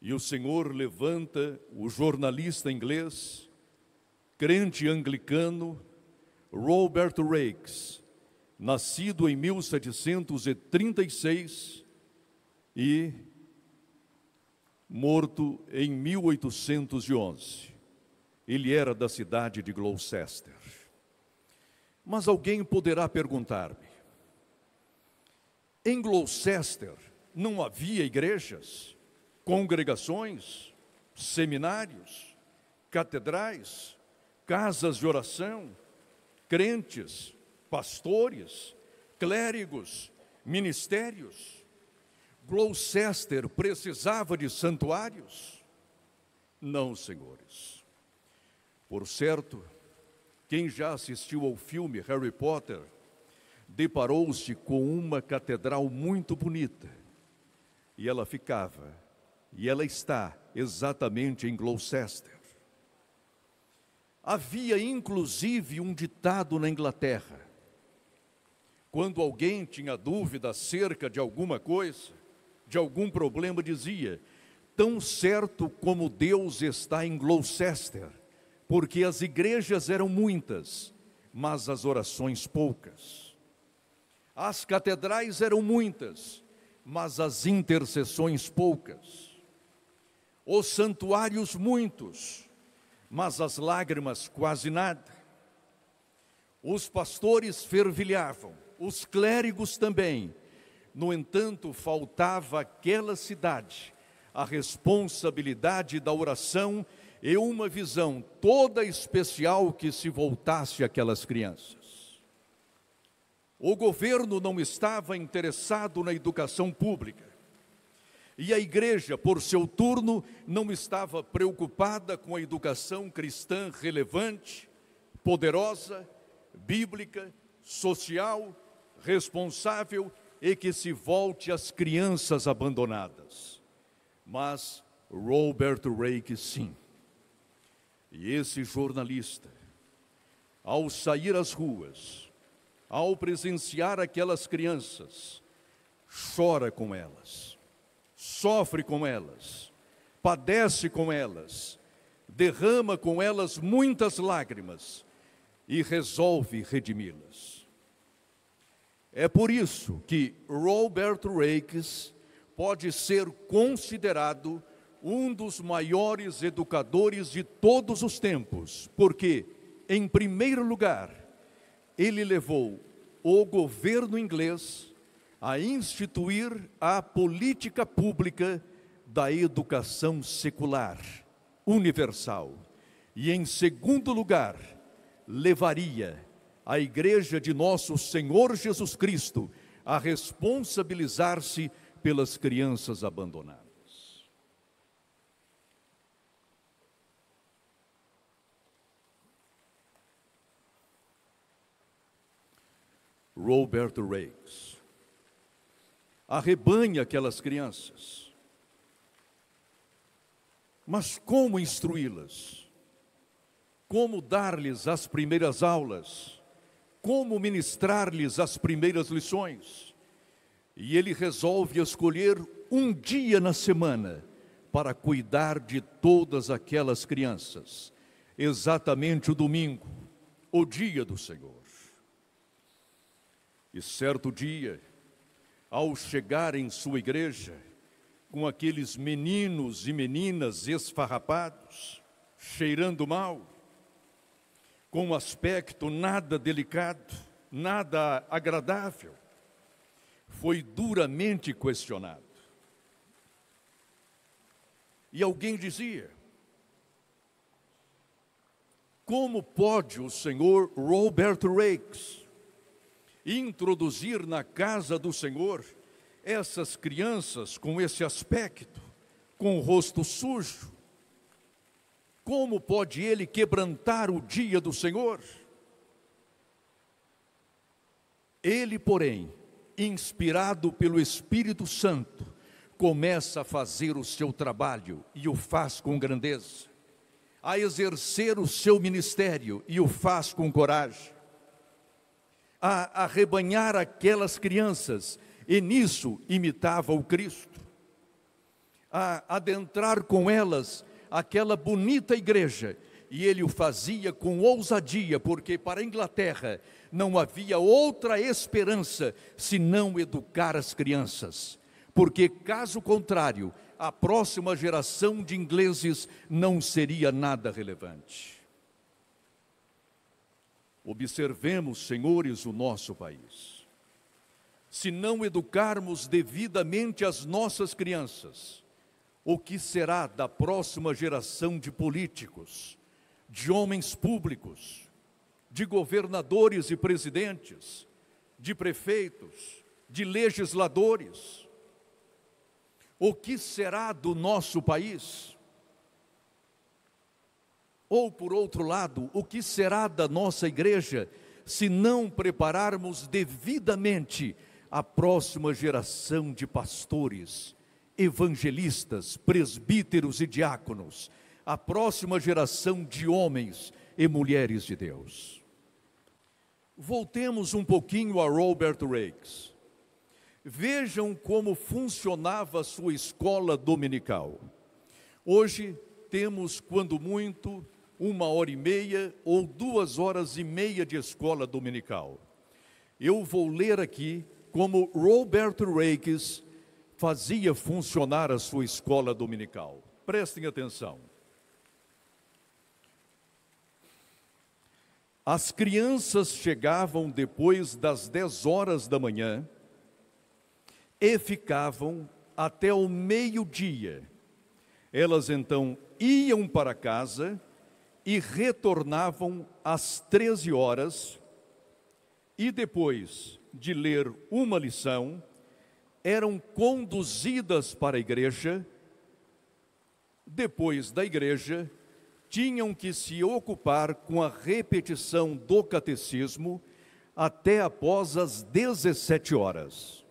E o Senhor levanta o jornalista inglês, crente anglicano, Robert Raikes, nascido em 1736 e morto em 1811. Ele era da cidade de Gloucester. Mas alguém poderá perguntar-me: em Gloucester não havia igrejas, congregações, seminários, catedrais, casas de oração, crentes, pastores, clérigos, ministérios? Gloucester precisava de santuários? Não, senhores. Por certo, quem já assistiu ao filme Harry Potter deparou-se com uma catedral muito bonita. E ela está exatamente em Gloucester. Havia inclusive um ditado na Inglaterra: quando alguém tinha dúvida acerca de alguma coisa, de algum problema, dizia: tão certo como Deus está em Gloucester, porque as igrejas eram muitas, mas as orações poucas. As catedrais eram muitas, mas as intercessões poucas. Os santuários muitos, mas as lágrimas quase nada. Os pastores fervilhavam, os clérigos também. No entanto, faltava àquela cidade a responsabilidade da oração e uma visão toda especial que se voltasse àquelas crianças. O governo não estava interessado na educação pública. E a igreja, por seu turno, não estava preocupada com a educação cristã relevante, poderosa, bíblica, social, responsável e que se volte às crianças abandonadas. Mas Robert Raikes, sim. E esse jornalista, ao sair às ruas, ao presenciar aquelas crianças, chora com elas, sofre com elas, padece com elas, derrama com elas muitas lágrimas e resolve redimi-las. É por isso que Robert Raikes pode ser considerado um dos maiores educadores de todos os tempos, porque, em primeiro lugar, ele levou o governo inglês a instituir a política pública da educação secular, universal. E, em segundo lugar, levaria a Igreja de Nosso Senhor Jesus Cristo a responsabilizar-se pelas crianças abandonadas. Robert Raikes arrebanha aquelas crianças. Mas como instruí-las? Como dar-lhes as primeiras aulas? Como ministrar-lhes as primeiras lições? E ele resolve escolher um dia na semana para cuidar de todas aquelas crianças. Exatamente o domingo, o dia do Senhor. E certo dia, ao chegar em sua igreja, com aqueles meninos e meninas esfarrapados, cheirando mal, com um aspecto nada delicado, nada agradável, foi duramente questionado. E alguém dizia: como pode o senhor Robert Raikes introduzir na casa do Senhor essas crianças com esse aspecto, com o rosto sujo? Como pode ele quebrantar o dia do Senhor? Ele, porém, inspirado pelo Espírito Santo, começa a fazer o seu trabalho e o faz com grandeza, a exercer o seu ministério e o faz com coragem, a arrebanhar aquelas crianças, e nisso imitava o Cristo. a adentrar com elas aquela bonita igreja. E ele o fazia com ousadia, porque para a Inglaterra não havia outra esperança senão educar as crianças. Porque, caso contrário, a próxima geração de ingleses não seria nada relevante. Observemos, senhores, o nosso país. Se não educarmos devidamente as nossas crianças, o que será da próxima geração de políticos, de homens públicos, de governadores e presidentes, de prefeitos, de legisladores? O que será do nosso país? Ou, por outro lado, o que será da nossa igreja se não prepararmos devidamente a próxima geração de pastores, evangelistas, presbíteros e diáconos, a próxima geração de homens e mulheres de Deus? Voltemos um pouquinho a Robert Raikes. Vejam como funcionava a sua escola dominical. Hoje temos, quando muito, 1h30 ou 2h30 de escola dominical. Eu vou ler aqui como Robert Raikes fazia funcionar a sua escola dominical. Prestem atenção. As crianças chegavam depois das 10 horas da manhã e ficavam até o meio-dia. Elas então iam para casa e retornavam às 13 horas, e depois de ler uma lição, eram conduzidas para a igreja. Depois da igreja, tinham que se ocupar com a repetição do catecismo até após as 17 horas.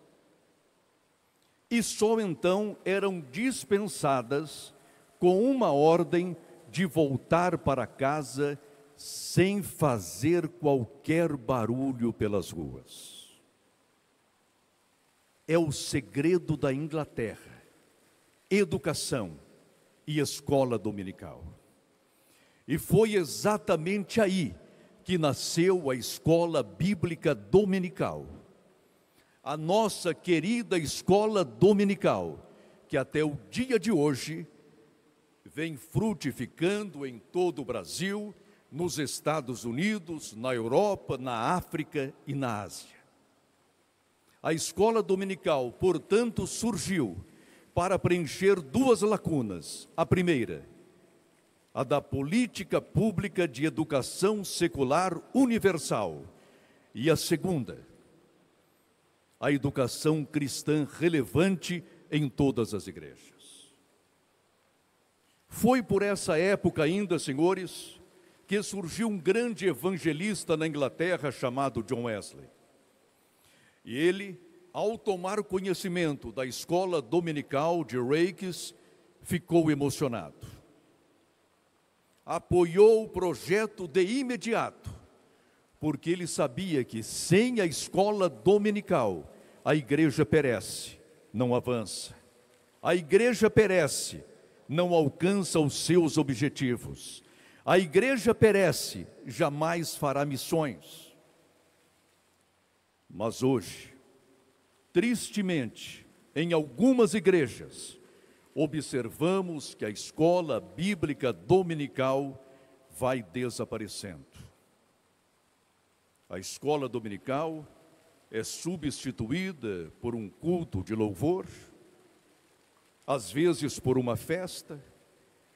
E só então eram dispensadas com uma ordem de voltar para casa sem fazer qualquer barulho pelas ruas. É o segredo da Inglaterra: educação e escola dominical. E foi exatamente aí que nasceu a escola bíblica dominical. A nossa querida escola dominical, que até o dia de hoje vem frutificando em todo o Brasil, nos Estados Unidos, na Europa, na África e na Ásia. A escola dominical, portanto, surgiu para preencher duas lacunas. A primeira, a da política pública de educação secular universal. E a segunda, a educação cristã relevante em todas as igrejas. Foi por essa época ainda, senhores, que surgiu um grande evangelista na Inglaterra chamado John Wesley. E ele, ao tomar conhecimento da escola dominical de Raikes, ficou emocionado. Apoiou o projeto de imediato, porque ele sabia que sem a escola dominical, a igreja perece, não avança. A igreja perece, não alcança os seus objetivos. A igreja perece, jamais fará missões. Mas hoje, tristemente, em algumas igrejas, observamos que a escola bíblica dominical vai desaparecendo. A escola dominical é substituída por um culto de louvor, às vezes por uma festa,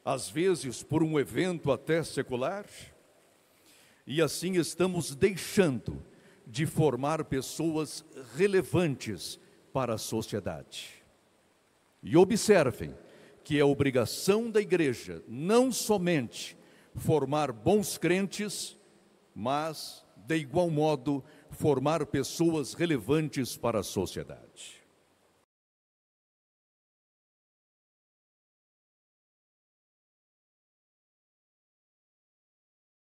às vezes por um evento até secular, e assim estamos deixando de formar pessoas relevantes para a sociedade. E observem que é obrigação da igreja não somente formar bons crentes, mas, de igual modo, formar pessoas relevantes para a sociedade.